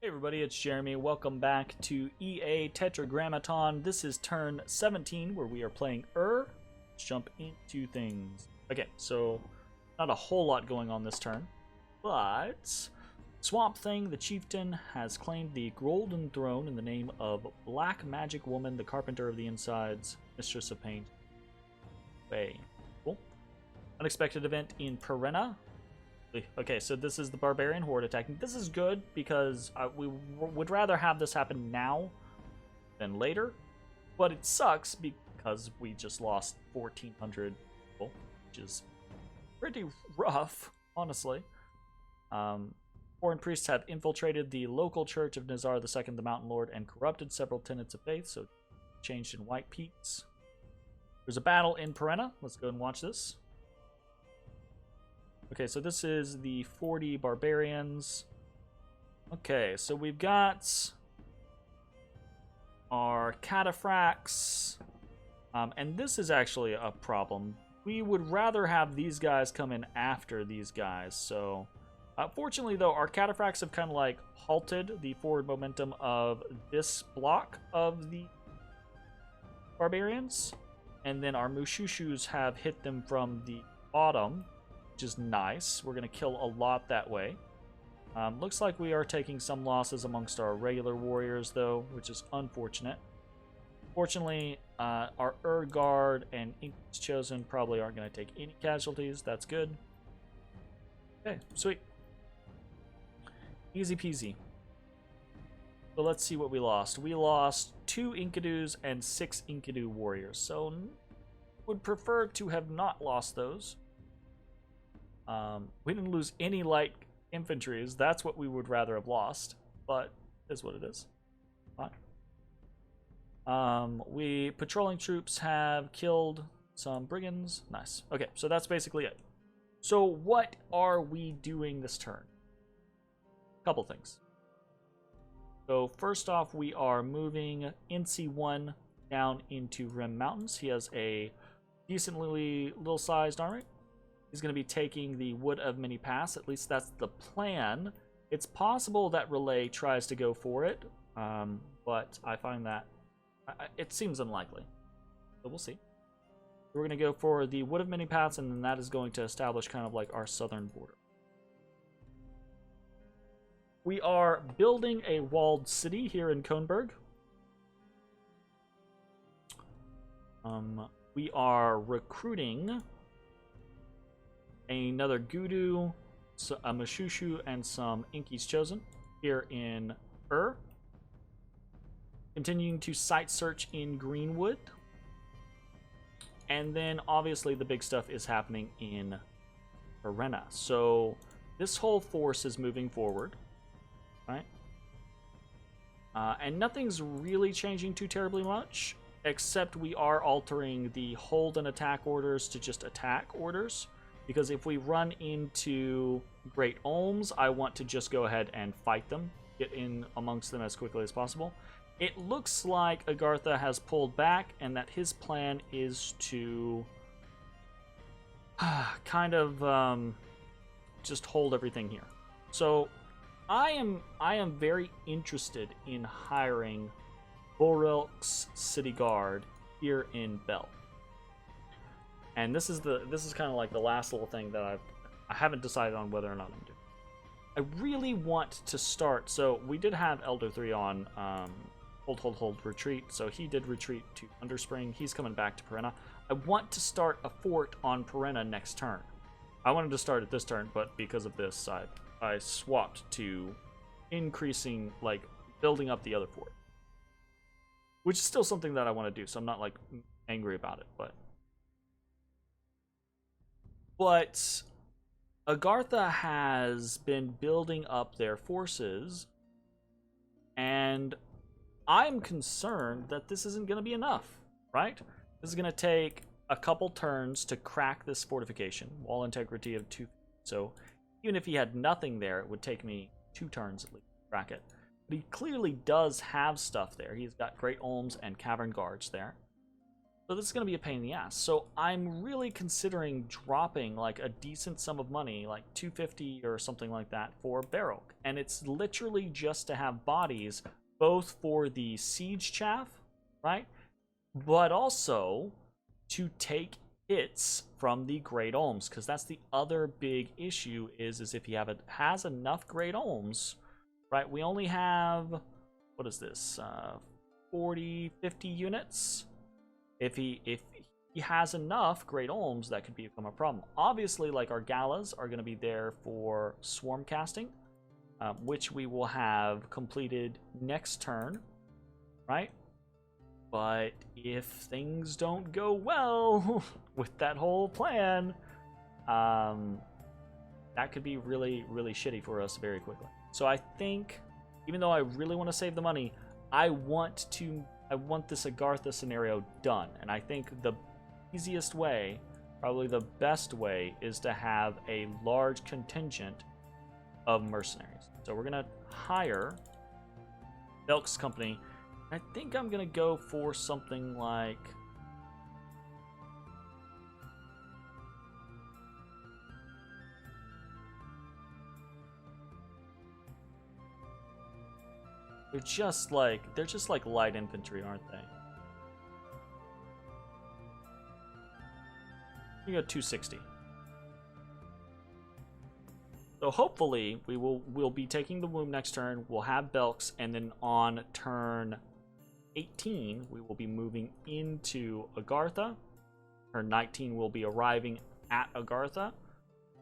Hey everybody, it's Jeremy. Welcome back to EA Tetragrammaton. This is turn 17 where we are playing Let's jump into things. Okay, so not a whole lot going on this turn, but Swamp Thing, the chieftain, has claimed the Golden Throne in the name of Black Magic Woman, the Carpenter of the Insides, Mistress of Pain. Cool. Unexpected event in Perenna. Okay, so this is the Barbarian Horde attacking. This is good because we would rather have this happen now than later, but it sucks because we just lost 1,400 people, which is pretty rough, honestly. Foreign priests have infiltrated the local church of Nazar II, the Mountain Lord, and corrupted several tenets of faith, so changed in White Peaks. There's a battle in Perenna. Let's go and watch this. Okay, so this is the 40 barbarians. Okay, so we've got our cataphracts, and this is actually a problem. We would rather have these guys come in after these guys. So, fortunately though, our cataphracts have kind of like halted the forward momentum of this block of the barbarians, and then our mushushus have hit them from the bottom, which is nice. We're going to kill a lot that way. Looks like we are taking some losses amongst our regular warriors, though, which is unfortunate. Fortunately, our Guard and Ink's Chosen probably aren't going to take any casualties. That's good. Okay, sweet. Easy peasy. So let's see what we lost. We lost 2 Inkadus and 6 Inkadu warriors, so would prefer to have not lost those. We didn't lose any light infantries. That's what we would rather have lost, but it is what it is. Fine. We patrolling troops have killed some brigands. Nice. Okay, so that's basically it. So what are we doing this turn? Couple things. So first off, we are moving NC1 down into Rim Mountains. He has a decently little-sized army. He's going to be taking the Wood of Many Paths. At least that's the plan. It's possible that Relay tries to go for it, but I find that it seems unlikely. So we'll see. We're going to go for the Wood of Many Paths, and then that is going to establish kind of like our southern border. We are building a walled city here in Könberg. We are recruiting another Gudu, a Mashushu, and some Inky's Chosen here in Continuing to site search in Greenwood. And then obviously the big stuff is happening in Perenna. So this whole force is moving forward, right? And nothing's really changing too terribly much, except we are altering the hold and attack orders to just attack orders. Because if we run into Great Olms, I want to just go ahead and fight them, get in amongst them as quickly as possible. It looks like Agartha has pulled back, and that his plan is to kind of just hold everything here. So I am very interested in hiring Borilk's City Guard here in Bell. And this is kind of like the last little thing that I haven't decided on whether or not I'm doing. I really want to start. So we did have Elder 3 on hold retreat. So he did retreat to Underspring. He's coming back to Perenna. I want to start a fort on Perenna next turn. I wanted to start it this turn, but because of this, I swapped to increasing, like building up the other fort, which is still something that I want to do. So I'm not like angry about it, but Agartha has been building up their forces, and I'm concerned that this isn't going to be enough, right? This is going to take a couple turns to crack this fortification. Wall integrity of 2. So even if he had nothing there, it would take me 2 turns at least to crack it. But he clearly does have stuff there. He's got Great Olms and Cavern Guards there. So this is going to be a pain in the ass. So I'm really considering dropping like a decent sum of money, like 250 or something like that for Baroque. And it's literally just to have bodies, both for the siege chaff, right? But also to take hits from the Great Olms, because that's the other big issue is if he has enough Great Olms, right? We only have, what is this, 40, 50 units? If he has enough Great Olms, that could become a problem. Obviously, like, our galas are going to be there for swarm casting, which we will have completed next turn, right? But if things don't go well with that whole plan, that could be really, really shitty for us very quickly. So I think, even though I really want to save the money, I want this Agartha scenario done. And I think the easiest way, probably the best way, is to have a large contingent of mercenaries. So we're going to hire Belk's company. I think I'm going to go for something like... They're just like light infantry, aren't they? You go 260. So hopefully we'll be taking the womb next turn. We'll have Belks, and then on turn 18 we will be moving into Agartha. Turn 19 we'll be arriving at Agartha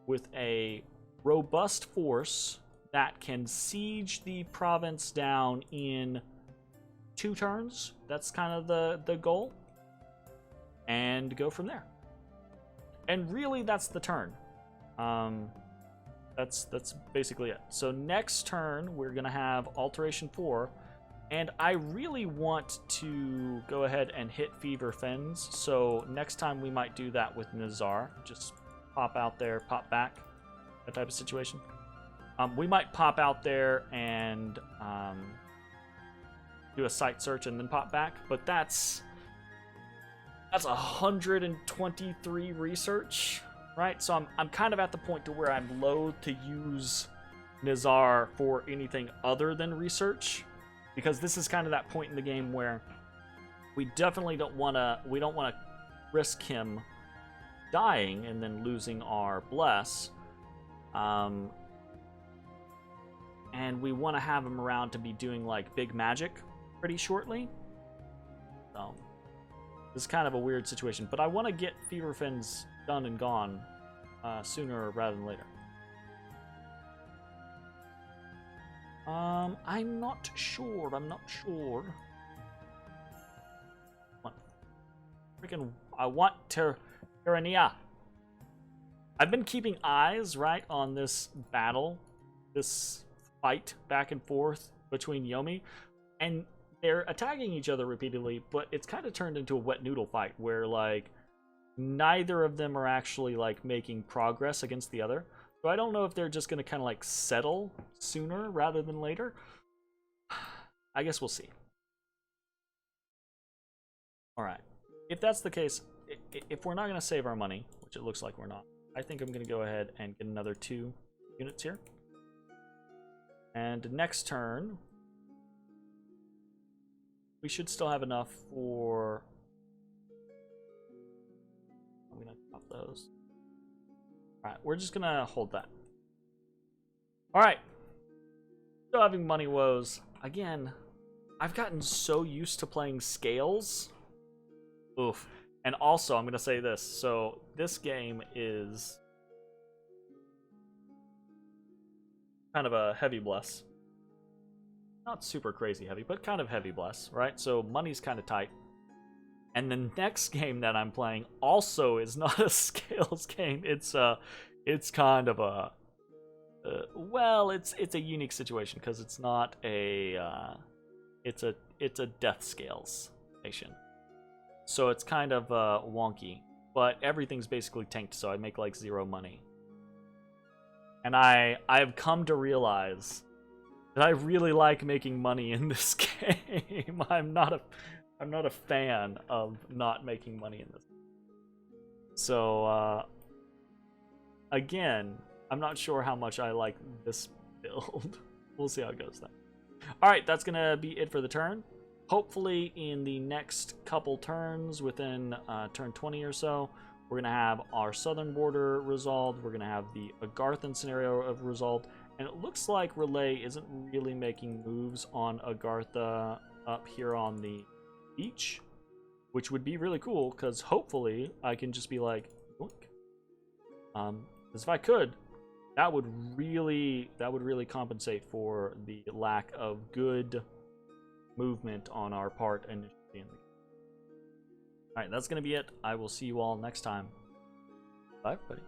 with a robust force that can siege the province down in 2 turns. That's kind of the goal. And go from there. And really, that's the turn. That's basically it. So next turn, we're going to have Alteration 4. And I really want to go ahead and hit Fever Fens. So next time we might do that with Nazar. Just pop out there, pop back. That type of situation. We might pop out there and do a site search and then pop back, but that's 123 research, right? So I'm kind of at the point to where I'm loath to use Nizar for anything other than research, because this is kind of that point in the game where we definitely don't want to risk him dying and then losing our bless. And we want to have him around to be doing like big magic pretty shortly. So this is kind of a weird situation, but I want to get Fever Fins done and gone sooner rather than later. I'm not sure. I want Terrania. I've been keeping eyes right on this battle, this fight back and forth between Yomi, and they're attacking each other repeatedly, but it's kind of turned into a wet noodle fight where like neither of them are actually like making progress against the other. So I don't know if they're just going to kind of like settle sooner rather than later. I guess we'll see. All right, if that's the case, if we're not going to save our money, which it looks like we're not, I think I'm going to go ahead and get another 2 units here. And next turn, we should still have enough for... I'm going to pop those. Alright, we're just going to hold that. Alright. Still having money woes. Again, I've gotten so used to playing scales. Oof. And also, I'm going to say this. So, this game is kind of a heavy bless. Not super crazy heavy, but kind of heavy bless, right? So money's kind of tight. And the next game that I'm playing also is not a scales game. It's kind of a well, it's a unique situation because it's not a it's a death scales nation. So it's kind of wonky, but everything's basically tanked, so I make like 0 money. And I've come to realize that I really like making money in this game. I'm not I'm not a fan of not making money in this. So, again, I'm not sure how much I like this build. We'll see how it goes, though. Alright, that's going to be it for the turn. Hopefully, in the next couple turns, within turn 20 or so, we're going to have our southern border resolved. We're going to have the Agarthan scenario resolved. And it looks like Relay isn't really making moves on Agartha up here on the beach, which would be really cool, because hopefully I can just be like, yoink. Because if I could, that would really compensate for the lack of good movement on our part initially in the game. Alright, that's going to be it. I will see you all next time. Bye, everybody.